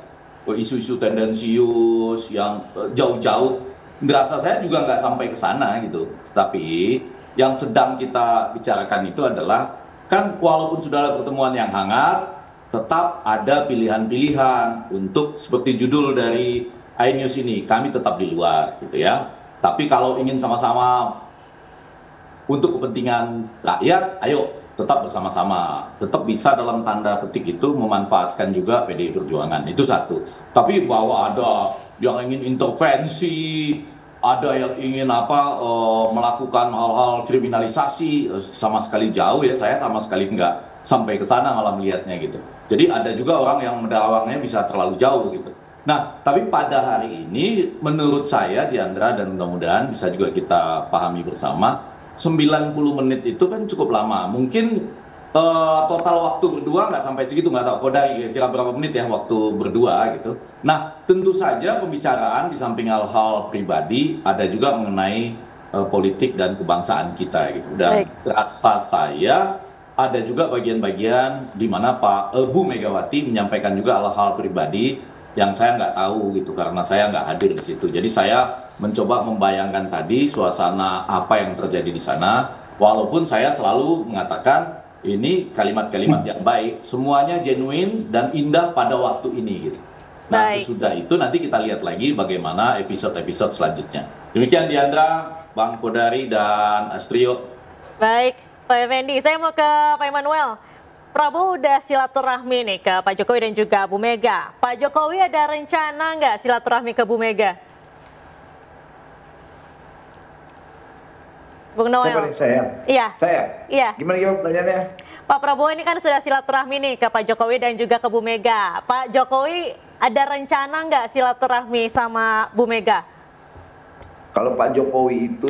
J: isu-isu tendensius yang jauh-jauh. Berasa saya juga nggak sampai ke sana gitu. Tapi yang sedang kita bicarakan itu adalah kan walaupun sudah ada pertemuan yang hangat, tetap ada pilihan-pilihan untuk seperti judul dari iNews ini, kami tetap di luar gitu ya. Tapi kalau ingin sama-sama untuk kepentingan rakyat, ayo tetap bersama-sama, tetap bisa dalam tanda petik itu memanfaatkan juga PDI Perjuangan, itu satu. Tapi bahwa ada yang ingin intervensi, ada yang ingin melakukan hal-hal kriminalisasi, sama sekali jauh ya, saya sama sekali nggak sampai ke sana malah melihatnya gitu. Jadi ada juga orang yang menerawangnya bisa terlalu jauh gitu. Nah, tapi pada hari ini menurut saya Diandra dan mudah-mudahan bisa juga kita pahami bersama, 90 menit itu kan cukup lama. Mungkin total waktu berdua nggak sampai segitu, nggak tahu Kodari kira berapa menit ya waktu berdua gitu. Nah, tentu saja pembicaraan di samping hal-hal pribadi ada juga mengenai politik dan kebangsaan kita gitu. Dan rasa saya ada juga bagian-bagian di mana Bu Megawati menyampaikan juga hal-hal pribadi yang saya nggak tahu gitu karena saya nggak hadir di situ. Jadi saya mencoba membayangkan tadi suasana apa yang terjadi di sana. Walaupun saya selalu mengatakan ini kalimat-kalimat yang baik, semuanya genuine dan indah pada waktu ini gitu. Nah, sesudah itu nanti kita lihat lagi bagaimana episode-episode selanjutnya. Demikian Diandra, Bang Kodari dan Astrio.
A: Baik, Pak Effendi, saya mau ke Pak Emmanuel. Prabowo udah silaturahmi nih ke Pak Jokowi dan juga Bu Mega. Pak Jokowi ada rencana nggak silaturahmi ke Bu Mega? Bung Noel.
L: Siapa nih, saya?
A: Iya.
L: Saya?
A: Iya.
L: Gimana pertanyaannya?
A: Pak Prabowo ini kan sudah silaturahmi nih ke Pak Jokowi dan juga ke Bu Mega. Pak Jokowi ada rencana nggak silaturahmi sama Bu Mega?
L: Kalau Pak Jokowi itu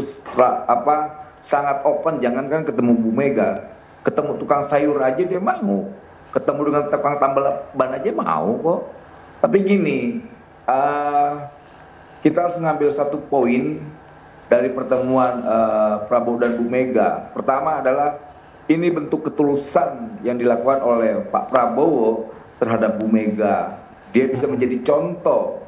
L: sangat open, jangankan ketemu Bu Mega, ketemu tukang sayur aja dia mau, ketemu dengan tukang tambal ban aja mau kok. Tapi gini, kita harus ngambil satu poin dari pertemuan Prabowo dan Bu Mega. Pertama adalah ini bentuk ketulusan yang dilakukan oleh Pak Prabowo terhadap Bu Mega. Dia bisa menjadi contoh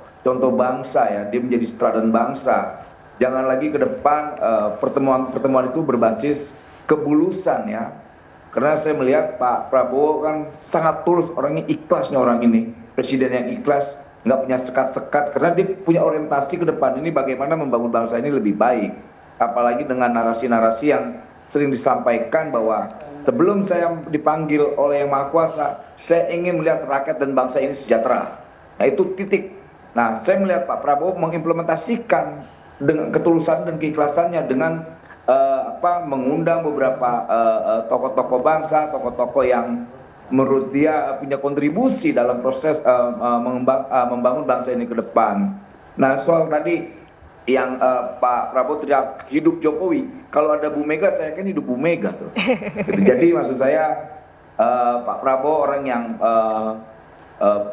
L: bangsa ya, dia menjadi teladan bangsa. Jangan lagi ke depan pertemuan-pertemuan itu berbasis kebulusan ya. Karena saya melihat Pak Prabowo kan sangat tulus, orangnya ikhlasnya orang ini. Presiden yang ikhlas, nggak punya sekat-sekat, karena dia punya orientasi ke depan ini bagaimana membangun bangsa ini lebih baik. Apalagi dengan narasi-narasi yang sering disampaikan bahwa sebelum saya dipanggil oleh Yang Maha Kuasa, saya ingin melihat rakyat dan bangsa ini sejahtera. Nah itu titik. Nah saya melihat Pak Prabowo mengimplementasikan dengan ketulusan dan keikhlasannya dengan mengundang beberapa tokoh-tokoh bangsa, tokoh-tokoh yang menurut dia punya kontribusi dalam proses membangun bangsa ini ke depan. Nah soal tadi yang Pak Prabowo teriak hidup Jokowi, kalau ada Bu Mega saya kan hidup Bu Mega tuh. Gitu. Jadi maksud saya Pak Prabowo orang yang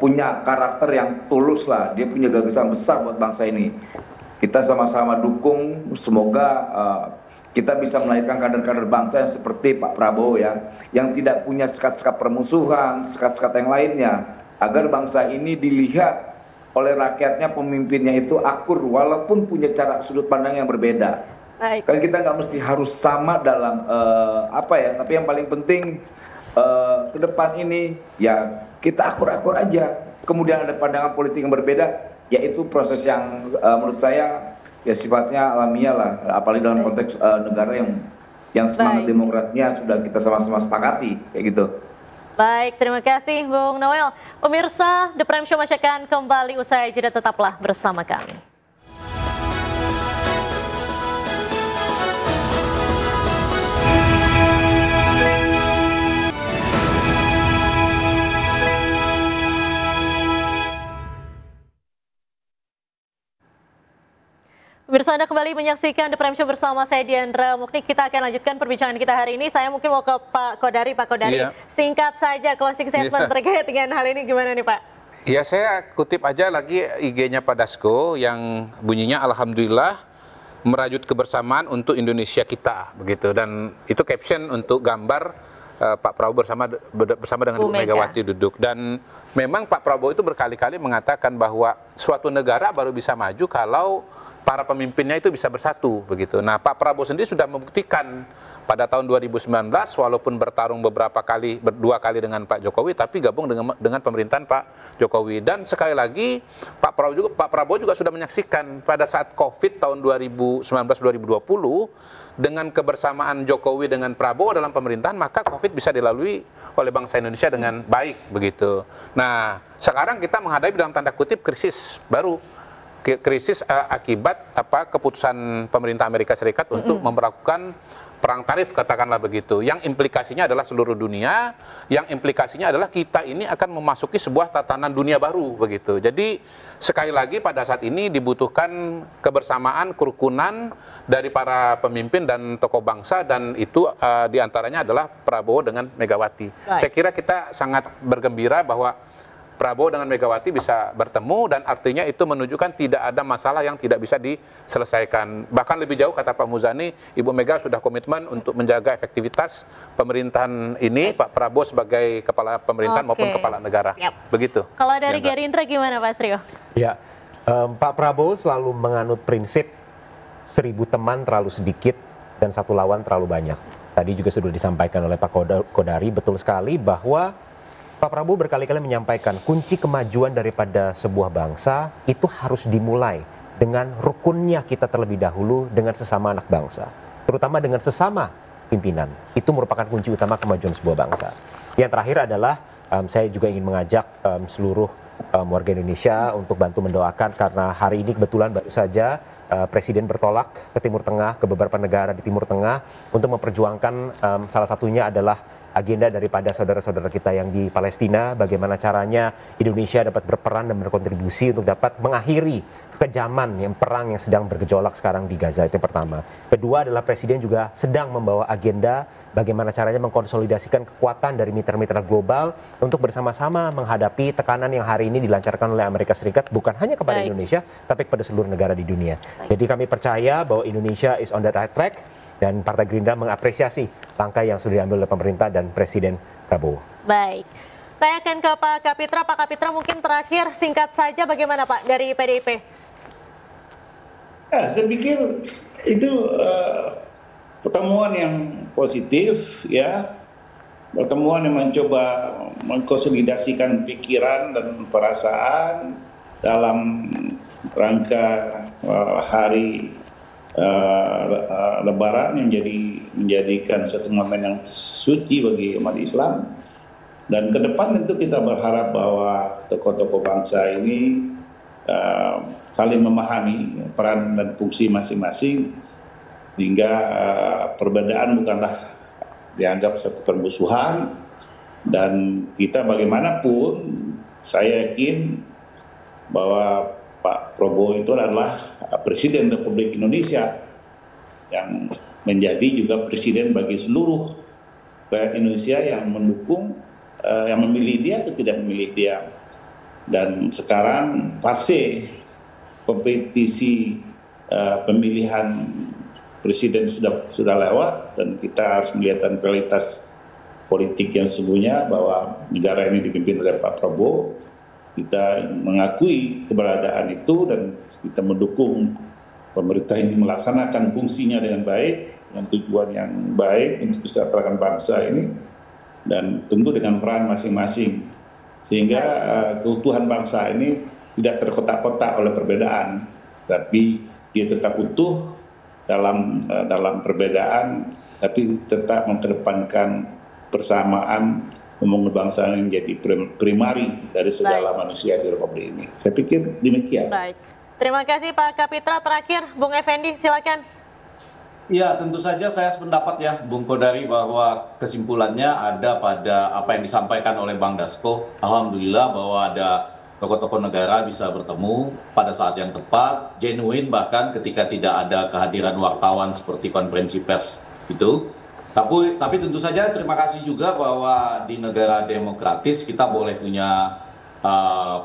L: punya karakter yang tulus lah, dia punya gagasan besar buat bangsa ini. Kita sama-sama dukung, semoga kita bisa melahirkan kader-kader bangsa yang seperti Pak Prabowo ya, yang tidak punya sekat-sekat permusuhan, sekat-sekat yang lainnya, agar bangsa ini dilihat oleh rakyatnya, pemimpinnya itu akur walaupun punya cara sudut pandang yang berbeda. Kan kita nggak mesti harus sama dalam tapi yang paling penting ke depan ini ya kita akur-akur aja. Kemudian ada pandangan politik yang berbeda, yaitu proses yang menurut saya ya sifatnya alamiah lah, apalagi dalam konteks negara yang semangat demokratnya sudah kita sama-sama sepakati kayak gitu.
A: Baik, terima kasih Bung Noel. Pemirsa, The Prime Show masih akan kembali usai jeda, tetaplah bersama kami. Pemirsa, Anda kembali menyaksikan The Prime Show bersama saya Diandra Mukni. Kita akan lanjutkan perbincangan kita hari ini. Saya mungkin mau ke Pak Kodari. Pak Kodari, singkat saja closing statement terkait dengan hal ini gimana nih Pak?
K: Ya, saya kutip aja lagi IG-nya Pak Dasko yang bunyinya Alhamdulillah merajut kebersamaan untuk Indonesia kita, begitu. Dan itu caption untuk gambar Pak Prabowo bersama dengan Bu Megawati duduk. Dan memang Pak Prabowo itu berkali-kali mengatakan bahwa suatu negara baru bisa maju kalau para pemimpinnya itu bisa bersatu, begitu. Nah, Pak Prabowo sendiri sudah membuktikan pada tahun 2019, walaupun bertarung berdua kali dengan Pak Jokowi, tapi gabung dengan pemerintahan Pak Jokowi. Dan sekali lagi, Pak Prabowo juga sudah menyaksikan pada saat COVID tahun 2019-2020, dengan kebersamaan Jokowi dengan Prabowo dalam pemerintahan, maka COVID bisa dilalui oleh bangsa Indonesia dengan baik, begitu. Nah, sekarang kita menghadapi dalam tanda kutip krisis baru. Krisis akibat keputusan pemerintah Amerika Serikat untuk memberlakukan perang tarif, katakanlah begitu, yang implikasinya adalah seluruh dunia, yang implikasinya adalah kita ini akan memasuki sebuah tatanan dunia baru, begitu. Jadi sekali lagi pada saat ini dibutuhkan kebersamaan, kerukunan dari para pemimpin dan tokoh bangsa, dan itu diantaranya adalah Prabowo dengan Megawati. Saya kira kita sangat bergembira bahwa Prabowo dengan Megawati bisa bertemu, dan artinya itu menunjukkan tidak ada masalah yang tidak bisa diselesaikan. Bahkan lebih jauh, kata Pak Muzani, Ibu Mega sudah komitmen untuk menjaga efektivitas pemerintahan ini, Pak Prabowo sebagai kepala pemerintahan maupun kepala negara. Begitu.
A: Kalau dari Gerindra gimana Pak Strio?
I: Ya, Pak Prabowo selalu menganut prinsip 1000 teman terlalu sedikit dan 1 lawan terlalu banyak. Tadi juga sudah disampaikan oleh Pak Kodari, betul sekali bahwa Pak Prabowo berkali-kali menyampaikan kunci kemajuan daripada sebuah bangsa itu harus dimulai dengan rukunnya kita terlebih dahulu dengan sesama anak bangsa, terutama dengan sesama pimpinan. Itu merupakan kunci utama kemajuan sebuah bangsa. Yang terakhir adalah saya juga ingin mengajak seluruh warga Indonesia untuk bantu mendoakan, karena hari ini kebetulan baru saja Presiden bertolak ke Timur Tengah, ke beberapa negara di Timur Tengah untuk memperjuangkan salah satunya adalah agenda daripada saudara-saudara kita yang di Palestina, bagaimana caranya Indonesia dapat berperan dan berkontribusi untuk dapat mengakhiri kejaman perang yang sedang bergejolak sekarang di Gaza. Itu yang pertama. Kedua adalah Presiden juga sedang membawa agenda bagaimana caranya mengkonsolidasikan kekuatan dari mitra-mitra global untuk bersama-sama menghadapi tekanan yang hari ini dilancarkan oleh Amerika Serikat, bukan hanya kepada Indonesia, tapi kepada seluruh negara di dunia. Jadi kami percaya bahwa Indonesia is on the right track, dan Partai Gerindra mengapresiasi langkah yang sudah diambil oleh pemerintah dan Presiden Prabowo.
A: Baik, saya akan ke Pak Kapitra. Pak Kapitra, mungkin terakhir singkat saja bagaimana Pak dari PDIP?
E: Saya pikir itu pertemuan yang positif, ya, pertemuan yang mencoba mengkonsolidasikan pikiran dan perasaan dalam rangka hari Lebaran yang menjadikan satu momen yang suci bagi umat Islam. Dan ke depan tentu kita berharap bahwa tokoh-tokoh bangsa ini saling memahami peran dan fungsi masing-masing, sehingga perbedaan bukanlah dianggap satu permusuhan. Dan kita bagaimanapun, saya yakin bahwa Pak Prabowo itu adalah Presiden Republik Indonesia yang menjadi juga presiden bagi seluruh rakyat Indonesia yang mendukung, yang memilih dia atau tidak memilih dia. Dan sekarang fase kompetisi pemilihan presiden sudah lewat, dan kita harus melihat realitas politik yang sesungguhnya bahwa negara ini dipimpin oleh Pak Prabowo. Kita mengakui keberadaan itu dan kita mendukung pemerintah ini melaksanakan fungsinya dengan baik, dengan tujuan yang baik untuk kesejahteraan bangsa ini, dan tentu dengan peran masing-masing, sehingga keutuhan bangsa ini tidak terkotak-kotak oleh perbedaan, tapi dia tetap utuh dalam perbedaan, tapi tetap mengedepankan persamaan, membangun bangsa yang menjadi primari dari segala manusia di Republik ini. Saya pikir demikian.
A: Baik. Terima kasih Pak Kapitra. Terakhir, Bung Effendi, silakan.
J: Ya, tentu saja saya sependapat ya, Bung Kodari, bahwa kesimpulannya ada pada apa yang disampaikan oleh Bang Dasko. Alhamdulillah bahwa ada tokoh-tokoh negara bisa bertemu pada saat yang tepat, genuine bahkan ketika tidak ada kehadiran wartawan seperti konferensi pers itu. Tapi tentu saja terima kasih juga bahwa di negara demokratis kita boleh punya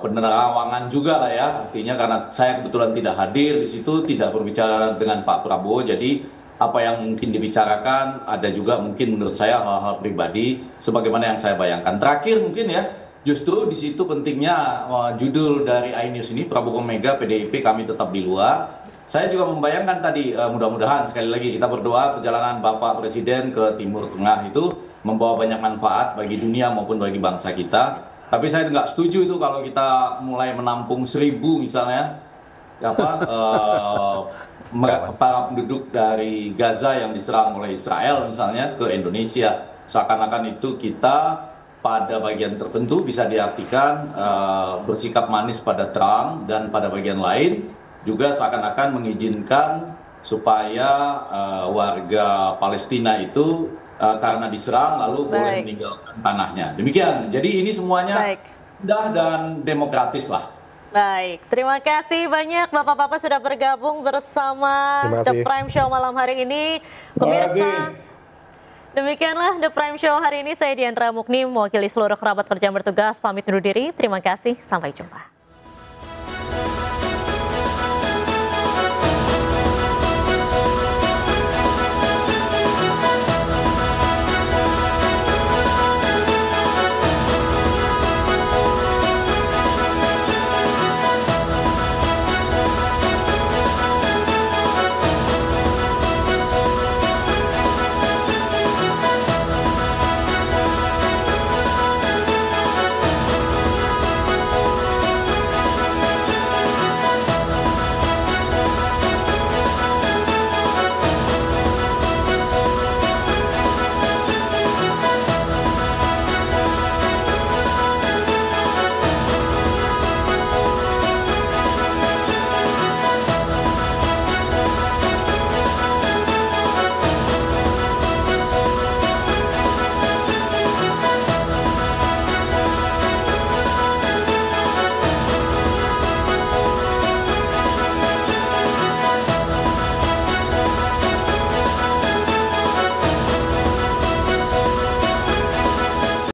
J: penerawangan juga lah ya. Artinya karena saya kebetulan tidak hadir di situ, tidak berbicara dengan Pak Prabowo, jadi apa yang mungkin dibicarakan ada juga mungkin menurut saya hal-hal pribadi sebagaimana yang saya bayangkan. Terakhir mungkin ya, justru di situ pentingnya judul dari iNews ini, Prabowo Mega PDIP kami tetap di luar. Saya juga membayangkan tadi mudah-mudahan sekali lagi kita berdoa perjalanan Bapak Presiden ke Timur Tengah itu membawa banyak manfaat bagi dunia maupun bagi bangsa kita. Tapi saya nggak setuju itu kalau kita mulai menampung 1.000 misalnya para penduduk dari Gaza yang diserang oleh Israel misalnya ke Indonesia. Seakan-akan itu kita pada bagian tertentu bisa diartikan bersikap manis pada Trump, dan pada bagian lain juga seakan-akan mengizinkan supaya warga Palestina itu karena diserang lalu boleh meninggalkan tanahnya. Demikian. Jadi ini semuanya indah dan demokratis lah.
A: Baik, terima kasih banyak Bapak-Bapak sudah bergabung bersama The Prime Show malam hari ini. Pemirsa, demikianlah The Prime Show hari ini. Saya Diandra Mukni, mewakili seluruh kerabat kerja yang bertugas, pamit undur diri. Terima kasih, sampai jumpa.